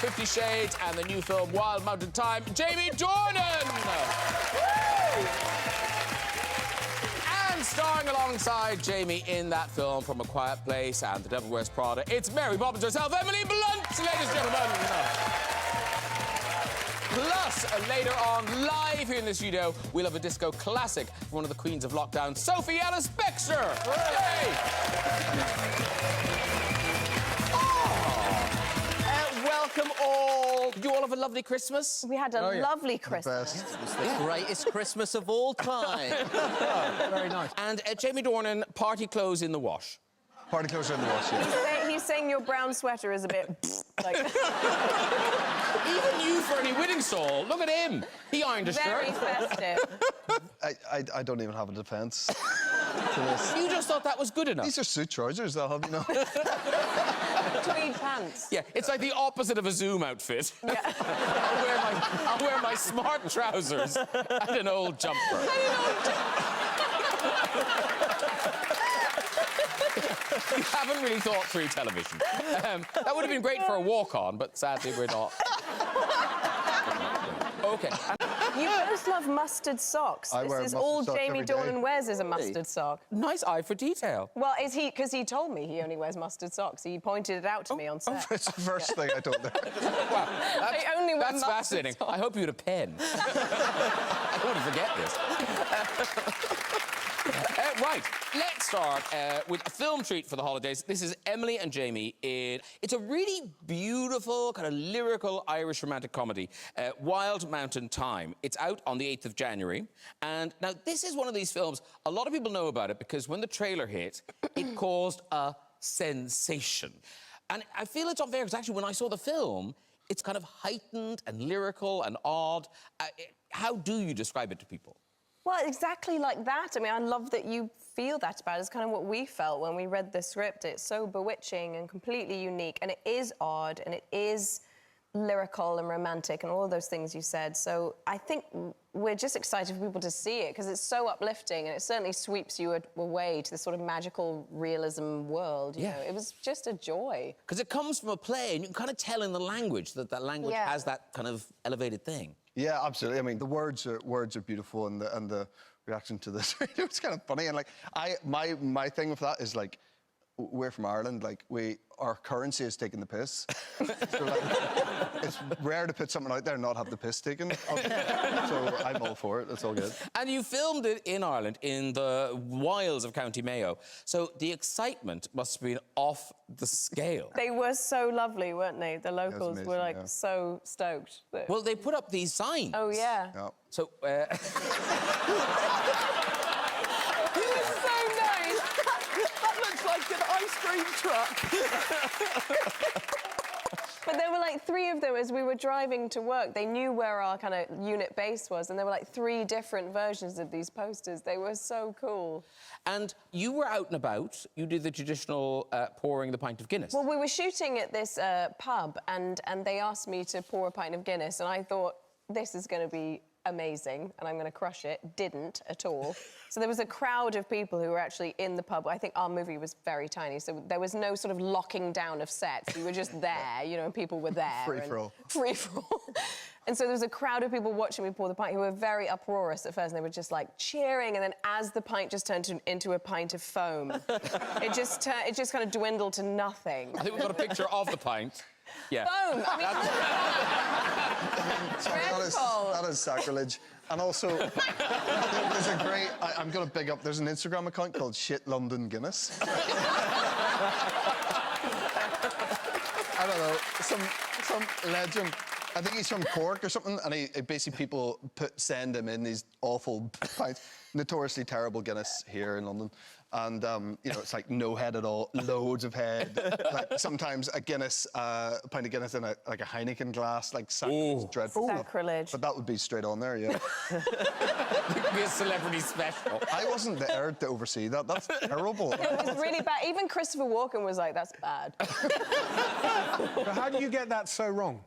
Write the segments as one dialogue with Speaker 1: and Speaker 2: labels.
Speaker 1: 50 Shades and the new film Wild Mountain Thyme, Jamie Dornan! And starring alongside Jamie in that film from A Quiet Place and The Devil Wears Prada, it's Mary Poppins herself, Emily Blunt, ladies and gentlemen. Plus, later on, live here in the studio, we'll have a disco classic from one of the queens of lockdown, Sophie Ellis-Bextor. Hey! Welcome all. Did you all have a lovely Christmas?
Speaker 2: We had a lovely Christmas.
Speaker 3: It's the greatest Christmas of all time.
Speaker 4: Very nice.
Speaker 1: And Jamie Dornan, party clothes in the wash.
Speaker 5: Party clothes in the wash, yeah.
Speaker 2: He's saying your brown sweater is a bit like
Speaker 1: Even you, Fernie Whittingstall, look at him. He ironed a
Speaker 2: very
Speaker 1: shirt.
Speaker 2: festive.
Speaker 5: I don't even have a defence to this.
Speaker 1: You just thought that was good enough.
Speaker 5: These are suit trousers, I'll have you know.
Speaker 2: Tweed pants.
Speaker 1: Yeah, it's like the opposite of a Zoom outfit.
Speaker 2: Yeah.
Speaker 1: I'll wear my smart trousers and an old jumper. You haven't really thought through television. That would have been great for a walk-on, but sadly we're not. OK.
Speaker 2: You both love mustard socks.
Speaker 5: I wear
Speaker 2: This is
Speaker 5: mustard
Speaker 2: all
Speaker 5: socks
Speaker 2: Jamie
Speaker 5: every day.
Speaker 2: Dornan wears is a mustard sock.
Speaker 1: Nice eye for detail.
Speaker 2: Well, is he? Because he told me he only wears mustard socks. He pointed it out to me on set.
Speaker 5: It's the first thing I told them.
Speaker 1: Wow,
Speaker 2: I only wear
Speaker 1: that's
Speaker 2: mustard
Speaker 1: fascinating.
Speaker 2: socks.
Speaker 1: I hope you had a pen. I don't want to forget this. Right, let's start with a film treat for the holidays. This is Emily and Jamie in... It's a really beautiful, kind of lyrical Irish romantic comedy, Wild Mountain Thyme. It's out on the 8th of January. And now, this is one of these films, a lot of people know about it because when the trailer hit, it caused a sensation. And I feel it's unfair because actually when I saw the film, it's kind of heightened and lyrical and odd. How do you describe it to people?
Speaker 2: Well, exactly like that. I mean, I love that you feel that about it. It's kind of what we felt when we read the script. It's so bewitching and completely unique, and it is odd, and it is lyrical and romantic and all of those things you said. So I think we're just excited for people to see it because it's so uplifting, and it certainly sweeps you away to this sort of magical realism world. You know? It was just a joy.
Speaker 1: Because it comes from a play, and you can kind of tell in the language that that language has that kind of elevated thing.
Speaker 5: Yeah, absolutely. I mean, the words are beautiful, and the reaction to this it was kind of funny. And like, my thing with that is like, we're from Ireland. Like, our currency is taking the piss. So like, it's rare to put something out there and not have the piss taken. So I'm all for it. It's all good.
Speaker 1: And you filmed it in Ireland, in the wilds of County Mayo. So the excitement must have been off the scale.
Speaker 2: They were so lovely, weren't they? The locals
Speaker 5: amazing,
Speaker 2: were like
Speaker 5: yeah.
Speaker 2: so stoked.
Speaker 1: Well, they put up these signs.
Speaker 2: Oh, yeah.
Speaker 5: Yeah.
Speaker 1: So,
Speaker 2: It was so nice.
Speaker 4: That looks like an ice cream truck.
Speaker 2: But there were like 3 of them as we were driving to work. They knew where our kind of unit base was, and there were like 3 different versions of these posters. They were so cool.
Speaker 1: and you were out and about. You did the traditional pouring the pint of Guinness.
Speaker 2: Well, we were shooting at this pub, and they asked me to pour a pint of Guinness, and I thought, this is going to be amazing, and I'm going to crush it. Didn't at all. So there was a crowd of people who were actually in the pub. I think our movie was very tiny, so there was no sort of locking down of sets. We were just there, you know, and people were there.
Speaker 5: Free for all.
Speaker 2: Free for all. And so there was a crowd of people watching me pour the pint who were very uproarious at first, and they were just, like, cheering, and then as the pint just turned into a pint of foam, it just kind of dwindled to nothing.
Speaker 1: I think we've got a picture of the pint. Yeah.
Speaker 2: Foam! I mean, dreadful.
Speaker 5: That is sacrilege. And also, there's a great... I'm going to big up... There's an Instagram account called Shit London Guinness. I don't know, some legend. I think he's from Cork or something, and he basically people send him in these awful pints, notoriously terrible Guinness here in London, and you know, it's like no head at all, loads of head. Like sometimes a Guinness, a pint of Guinness in a Heineken glass, like dreadful.
Speaker 2: Sacrilege.
Speaker 5: But that would be straight on there, yeah.
Speaker 1: It could be a celebrity special.
Speaker 5: I wasn't there to oversee that. That's terrible.
Speaker 2: It was really bad. Even Christopher Walken was like, that's bad.
Speaker 4: But how do you get that so wrong?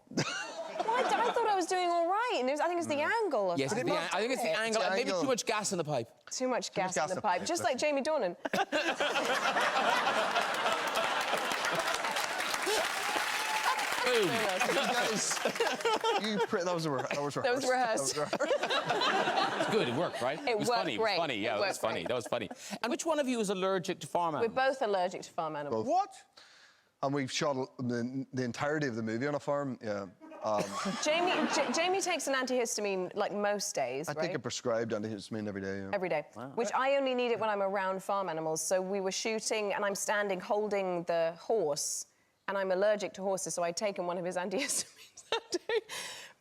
Speaker 2: Well, I thought I was doing all right, and I think it's the angle. Or
Speaker 1: Yes,
Speaker 2: something.
Speaker 1: I think it's the angle, and maybe too much gas in the pipe.
Speaker 2: Too much gas in the pipe, just like Jamie Dornan.
Speaker 1: Boom.
Speaker 5: That was rehearsed.
Speaker 2: That was rehearsed.
Speaker 1: It's good. It worked, right?
Speaker 2: It
Speaker 1: was
Speaker 2: worked
Speaker 1: funny.
Speaker 2: great.
Speaker 1: It was funny. Yeah,
Speaker 2: It
Speaker 1: that was
Speaker 2: worked
Speaker 1: funny.
Speaker 2: great.
Speaker 1: That was funny. And which one of you is allergic to farm
Speaker 2: We're
Speaker 1: animals?
Speaker 2: both allergic to farm animals.
Speaker 4: What?
Speaker 5: And we've shot the entirety of the movie on a farm. Yeah.
Speaker 2: Jamie takes an antihistamine like most days,
Speaker 5: I
Speaker 2: right?
Speaker 5: take a prescribed antihistamine every day. Yeah.
Speaker 2: Every day. Which I only need it when I'm around farm animals. So we were shooting and I'm standing holding the horse and I'm allergic to horses, so I'd taken one of his antihistamines that day.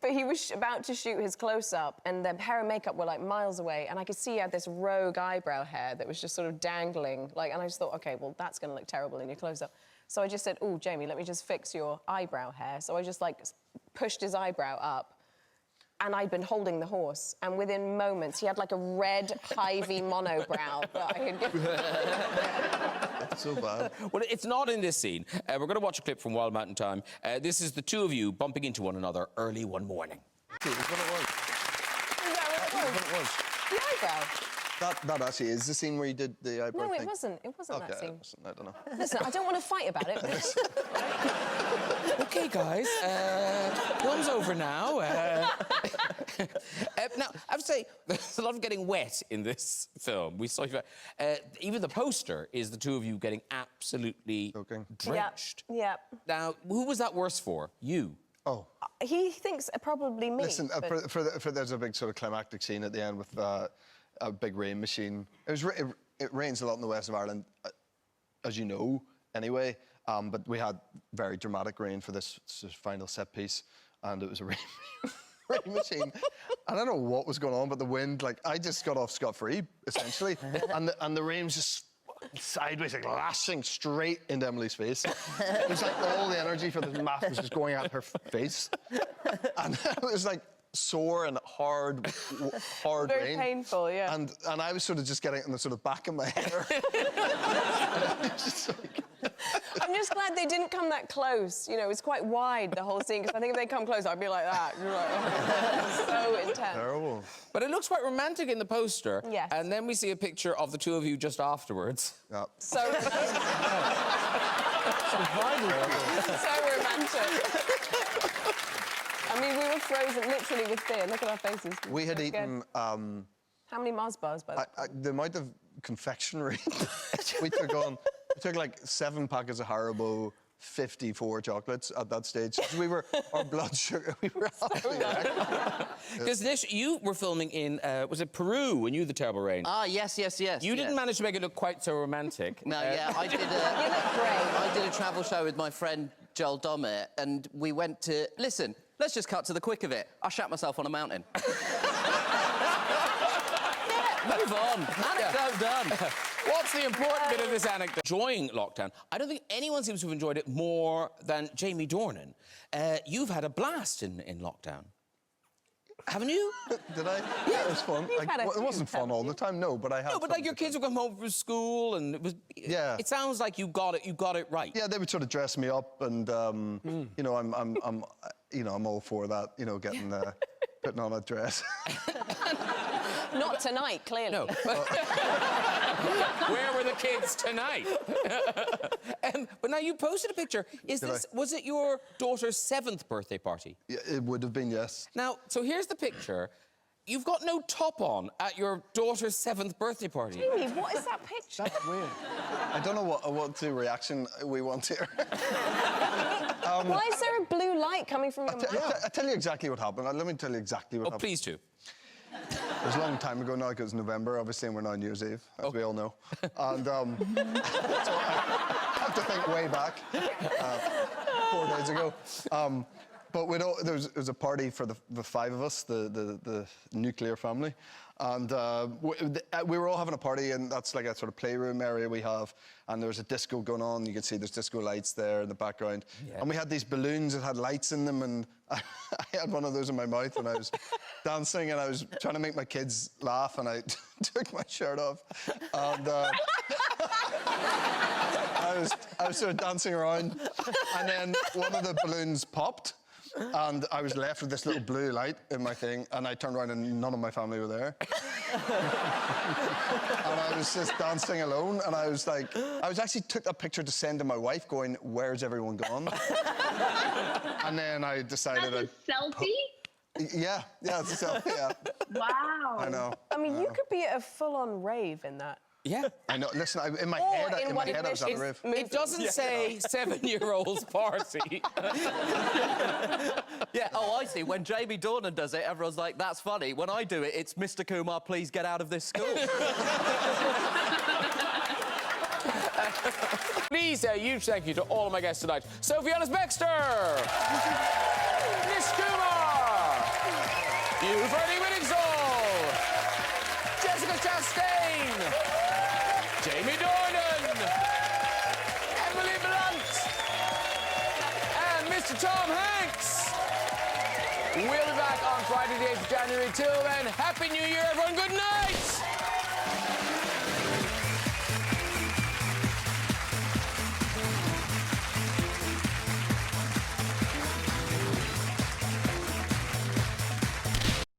Speaker 2: But he was about to shoot his close-up and the hair and makeup were like miles away and I could see he had this rogue eyebrow hair that was just sort of dangling. And I just thought, OK, well, that's going to look terrible in your close-up. So I just said, oh, Jamie, let me just fix your eyebrow hair. So I just, like, pushed his eyebrow up and I'd been holding the horse. And within moments, he had, like, a red, hivey monobrow that I had given.
Speaker 5: It's so bad.
Speaker 1: Well, it's not in this scene. We're going to watch a clip from Wild Mountain Thyme. This is the two of you bumping into one another early one morning.
Speaker 5: That's what it was.
Speaker 2: Is that what it was? The eyebrow.
Speaker 5: That actually is the scene where you did the eyebrow
Speaker 2: No,
Speaker 5: thing.
Speaker 2: it wasn't. It wasn't that scene.
Speaker 5: I don't know.
Speaker 2: Listen, I don't want to fight about it.
Speaker 1: OK, guys, film's over now. Now, I have to say, there's a lot of getting wet in this film. We saw you. Even the poster is the two of you getting absolutely
Speaker 5: Soaking.
Speaker 1: drenched.
Speaker 2: Yeah.
Speaker 1: Now, who was that worse for? You?
Speaker 5: Oh.
Speaker 2: He thinks probably me.
Speaker 5: Listen, there's a big sort of climactic scene at the end with a big rain machine. It rains a lot in the west of Ireland, as you know, anyway. But we had very dramatic rain for this final set piece, and it was a rain machine. I don't know what was going on, but the wind, like, I just got off scot-free, essentially, and the rain was just sideways, like lashing straight into Emily's face. It was like all the energy for this mask was just going out her face, and it was like sore and hard
Speaker 2: Very
Speaker 5: rain.
Speaker 2: painful, yeah.
Speaker 5: And I was sort of just getting it in the sort of back of my hair. And it was just like...
Speaker 2: I'm just glad they didn't come that close. You know, it's quite wide, the whole scene, because I think if they come close, I'd be like that. You're like, oh, so intense.
Speaker 5: Terrible.
Speaker 1: But it looks quite romantic in the poster.
Speaker 2: Yes.
Speaker 1: And then we see a picture of the two of you just afterwards.
Speaker 5: Yeah.
Speaker 2: So romantic. So romantic. I mean, we were frozen literally with fear. Look at our faces.
Speaker 5: We had
Speaker 2: So scared.
Speaker 5: eaten...
Speaker 2: How many Mars bars, by the way?
Speaker 5: the amount of confectionery we took on... We took like 7 packets of Haribo, 54 chocolates at that stage. Our blood sugar, we were absolutely
Speaker 1: Because Nish, you were filming in, was it Peru when you had the terrible rain?
Speaker 3: Ah, yes.
Speaker 1: You didn't manage to make it look quite so romantic.
Speaker 3: No, yeah, I did
Speaker 2: You look great.
Speaker 3: I did a travel show with my friend Joel Dommett, and we went to... Listen, let's just cut to the quick of it. I shat myself on a mountain. Move on. Anecdote done.
Speaker 1: What's the important bit of this anecdote? Enjoying lockdown. I don't think anyone seems to have enjoyed it more than Jamie Dornan. You've had a blast in lockdown. Haven't you?
Speaker 5: Did I? Yeah, it was fun.
Speaker 2: You've had a
Speaker 5: it wasn't
Speaker 2: few,
Speaker 5: fun all the time, no, but I had
Speaker 1: No, but
Speaker 5: fun.
Speaker 1: like your kids would come home from school and it was...
Speaker 5: Yeah.
Speaker 1: It sounds like you got it right.
Speaker 5: Yeah, they would sort of dress me up and, you know, I'm all for that, you know, getting... putting on a dress.
Speaker 2: Not tonight, clearly.
Speaker 1: No. Where were the kids tonight? But now you posted a picture. Was it your daughter's 7th birthday party?
Speaker 5: Yeah, it would have been, yes.
Speaker 1: Now, so here's the picture. You've got no top on at your daughter's 7th birthday party.
Speaker 2: Jamie, what is that picture?
Speaker 5: That's weird. I don't know what the reaction we want here.
Speaker 2: Why is there a blue light coming from your mouth?
Speaker 5: I'll tell you exactly what happened. Let me tell you exactly what
Speaker 1: Oh,
Speaker 5: happened.
Speaker 1: please do.
Speaker 5: It was a long time ago now, because it's November, obviously, and we're now New Year's Eve, as we all know. And so I have to think way back, 4 days ago. But there was a party for the 5 of us, the nuclear family. And we were all having a party, and that's like a sort of playroom area we have. And there was a disco going on. You can see there's disco lights there in the background. Yeah. And we had these balloons that had lights in them, and I had one of those in my mouth, and I was dancing, and I was trying to make my kids laugh, and I took my shirt off. And I was sort of dancing around, and then one of the balloons popped. And I was left with this little blue light in my thing, and I turned around and none of my family were there. And I was just dancing alone, and I was like, I actually took that picture to send to my wife going, where's everyone gone? And then I decided
Speaker 6: That's a selfie?
Speaker 5: Yeah, it's a selfie, yeah.
Speaker 6: Wow.
Speaker 5: I know.
Speaker 2: I mean, you could be at a full-on rave in that.
Speaker 1: Yeah.
Speaker 5: I know. Listen, in my
Speaker 2: Or
Speaker 5: head,
Speaker 2: in one of
Speaker 5: I was at a rave.
Speaker 2: Mitch's
Speaker 1: It doesn't say 7-year-old's party.
Speaker 3: Yeah, oh, I see. When Jamie Dornan does it, everyone's like, that's funny. When I do it, it's Mr. Kumar, please get out of this school.
Speaker 1: Please say a huge thank you to all of my guests tonight. Sophie Ellis-Bextor! Miss Kumar! Hugh Ferdy-Winningsall! Jessica Chastain! Jamie Dornan! Emily Blunt! And Mr. Tom Hanks! We'll be back on Friday the 8th of January. Till then, Happy New Year, everyone. Good night!